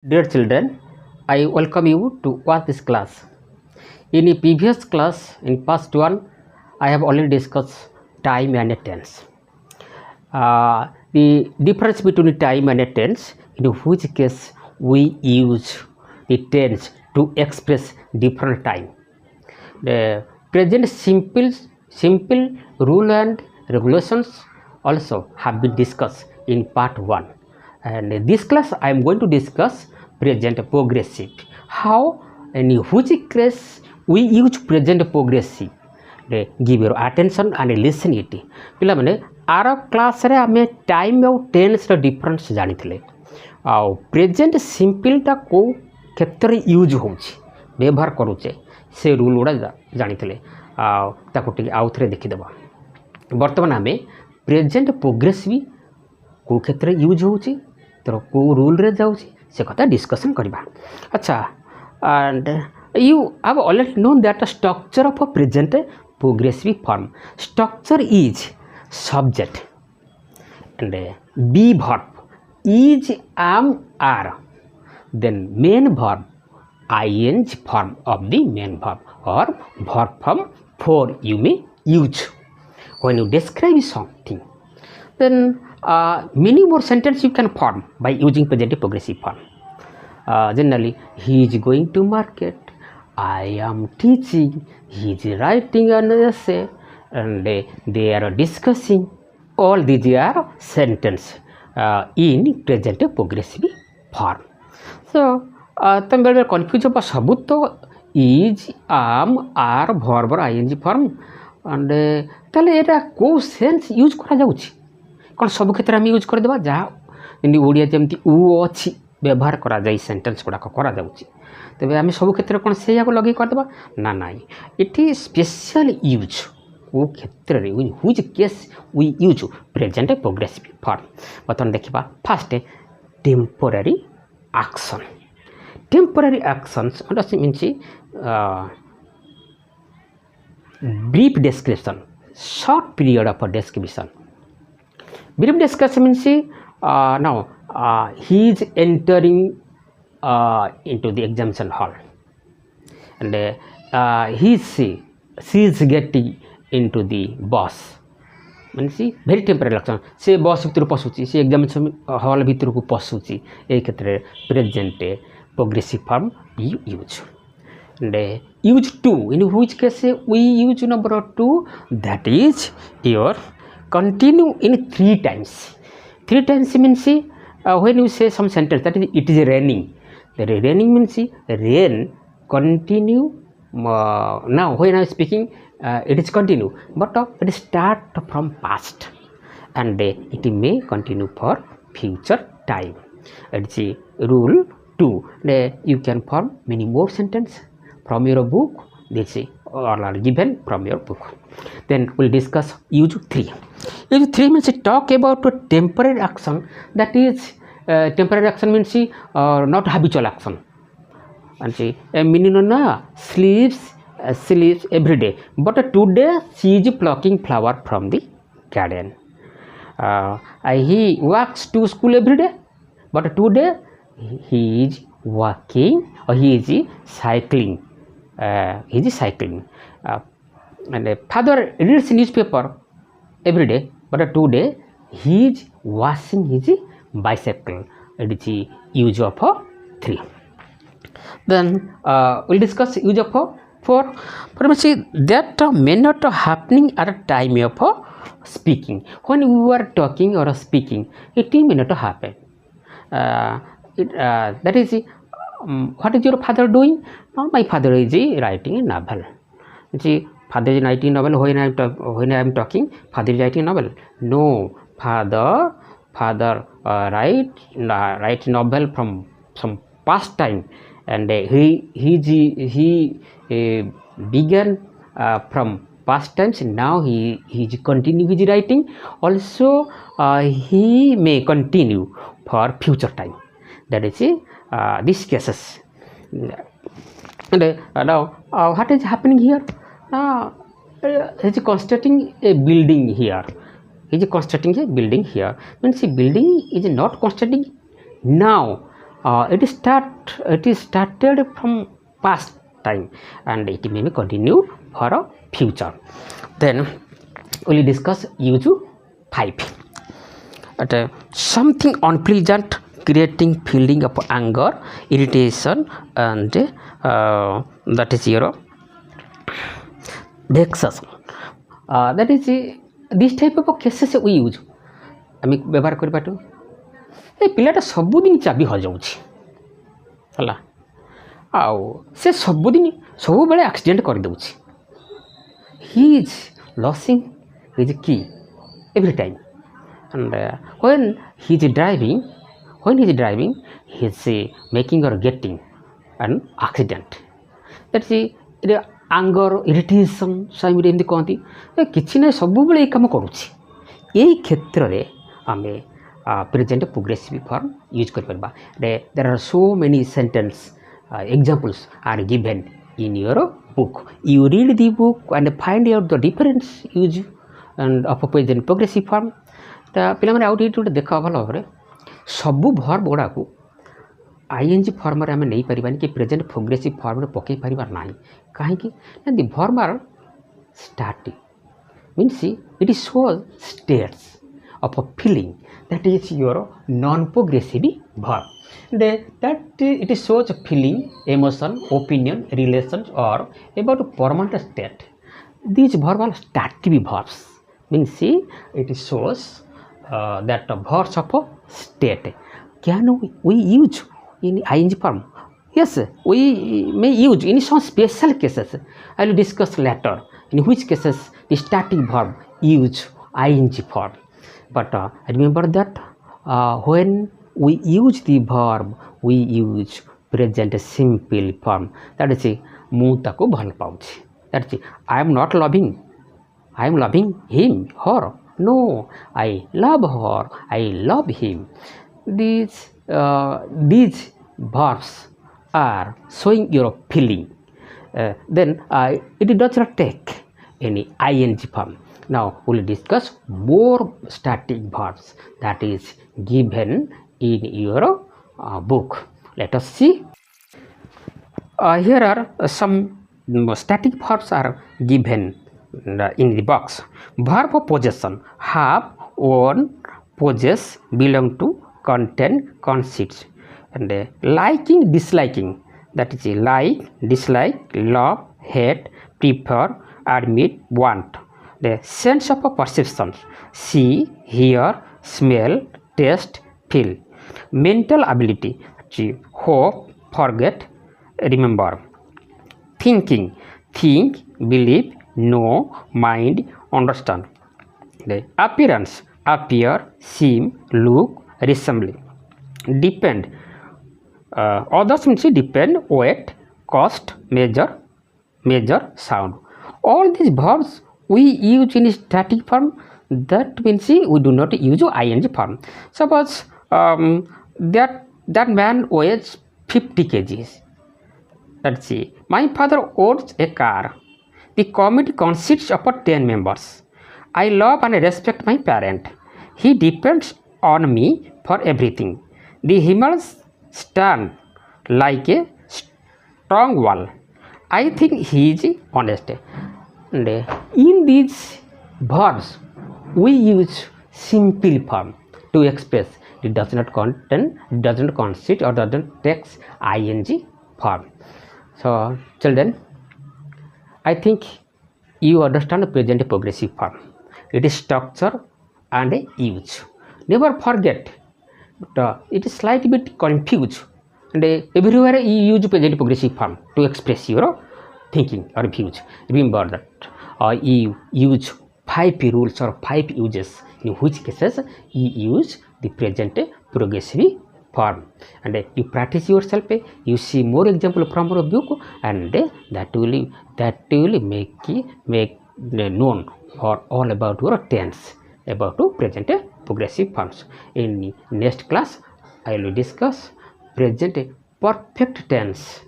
Dear children, I welcome you to watch this class. In a previous class, in past one, I have already discussed time and tense. The difference between time and tense, in which case we use the tense to express different time. The present simple rule and regulations also have been discussed in part 1, and in this class I am going to discuss present progressive, how and in which case we use present progressive. Give your attention and listen it. पिला माने are class रे आमे time और tense रो difference जानि थिले आ present simple ता को क्षेत्र यूज होउची व्यवहार करूचे से रूल गुड़ा जानी टे आउ थे देखीदेव। बर्तमान आम प्रेजेंट प्रोग्रेसिव को क्षेत्र यूज होची तो को रूल रे जाउची से कथा डिस्कशन करबा। अच्छा, and you have already known that structure of a present progressive form. Structure is subject and be verb is am are, then main verb ing form of the main verb or verb form for you may use when you describe something. Then many more sentences you can form by using present progressive form. Generally, he is going to market, I am teaching, he is writing an essay, and they are discussing. All these are sentences in present progressive form. So तुम बेले confuse हो सबू तो is आम are भर्बर ING form and ताले एटा को sense use करा जाउची कोन सब क्षेत्र में यूज कर देबा जहाँ ओडिया जमती उ अच्छी व्यवहार करा जाई सेंटेंस गुड़ा करा जाउची तबे आम सब क्षेत्र कोन से या को लगे कर देबा ना नाई इट इज स्पेशल यूज को क्षेत्र रे which case we use present progressive form. बतन देखिबा first temporary action. Temporary actions means brief description, short period of a description. Brief description means now he is entering into the examination hall, and she is getting into the bus. means very temporary action. से बस भितर पशुची से examination hall भितर को पशुची ए क्षेत्र present progressive form you use. And use to, in which case we use number 2, that is your continue in 3 times. 3 times means when you say some sentence that is it is raining. The raining means rain continue. Now when I am speaking it is continue, but it start from past and it may continue for future time. It is rule 2. You can form many more sentences from your book. This is all are given from your book. Then we'll discuss use 3. Use 3 means talk about a temporary action. That is temporary action means not habitual action. And see a Minina sleeps every day, but today she is plucking flower from the garden. He walks to school every day, but today he is walking or he is cycling. And father reads newspaper every day, but today he is washing his bicycle. It is use of 3. Then we'll discuss use of 4. For that may not happening at a time of speaking. When you are talking or speaking, it may not happen. That is what is your father doing? My father is writing a novel. See, father is writing novel. When I am talking, father is writing novel. No, father write novel from some past time, and he began from past times. Now he is continue his writing. Also he may continue for future time. That is these cases. And now what is happening here? He is constructing a building here. He is constructing a building here. Means the building is not constructing now. it is started from past time and it may be continued for a future. Then we will discuss use 5. Something unpleasant creating feeling of anger, irritation and that is your vexation. That is this type of cases we use. আমি ব্যবহার କରିବାଠୁ ଏ ପିଲାଟା ସବୁଦିନ ଚାବି ହଜାଉଛି ହେଲା ଆଉ ସେ ସବୁବେଳେ accident କରିଦେଉଛି. ହି ଇଜ୍ ଲସିଂ ହିଜ୍ କି every time and when he is driving he is making or getting an accident. That is anger, irritation ସାଇମରେ ଏମିତି କହନ୍ତି କିଛି ନାହିଁ ସବୁବେଳେ ଏଇ କାମ କରୁଛି. ଏଇ କ୍ଷେତ୍ରରେ ଆମେ present progressive form use କରିପାରିବା. There are so many sentence examples are given in your book. You read the book and find out the difference use and of present progressive form. ପିଲାମାନେ ଆଉ ଟିକେ ଦେଖ ଭଲ ଭାବରେ ସବୁ ଭର୍ବ ଗୁଡ଼ାକୁ ING ଫର୍ମରେ ଆମେ ନେଇପାରିବାନି କି ପ୍ରେଜେଣ୍ଟ ପ୍ରୋଗ୍ରେସିଭ୍ ଫର୍ମରେ ପକାଇ ପାରିବା ନାହିଁ. କାହିଁକି ନା the verb are starting means it shows states of a feeling that is your non-progressive verb. That it shows a feeling, emotion, opinion, relations or about a permanent state. These verbs are stative verbs. Means it shows that the verbs of a state. Can we use in ing form? Yes, we may use in some special cases. I will discuss later in which cases the static verb use ing form. But remember that when we use the verb, we use present simple form. That is ମୁଁ ତାକୁ ଭଲ ପାଉଛି. That is I am not loving. I am loving him, her. No, I love her. I love him. These verbs are showing your feeling. Then it does not take any ing form. Now we will discuss more static verbs that is given in your book. Let us see. Here are some static verbs are given in the box. Verb of possession: have, own, possess, belong to, contain, consists. And liking, disliking, that is like, dislike, love, hate, prefer, admit, want. The sense of a perception: see, hear, smell, taste, feel. Mental ability: hope, forget, remember. Thinking: think, believe, know, mind, understand. The appearance: appear, seem, look, resemble. Depend: others means depend, weight, cost, measure, sound. All these verbs we use in static form. That means we do not use ing form. Suppose that man weighs 50 kgs. Let's see. My father owns a car. The committee consists of 10 members. I love and respect my parent. He depends on me for everything. The Himalayas stand like a strong wall. I think he is honest. And in these verbs, we use simple form to express. It does not contain, it doesn't consist or doesn't take ing form. So, children, I think you understand the present progressive form. It is structure and use. Never forget, it is slightly bit confused. And everywhere you use present progressive form to express your thinking or views. Remember that you use 5 rules or 5 uses in which cases you use the present progressive form. And you practice yourself, you see more example from your book, and that will make known or all about your tense, about to present progressive forms. In next class I will discuss present perfect tense.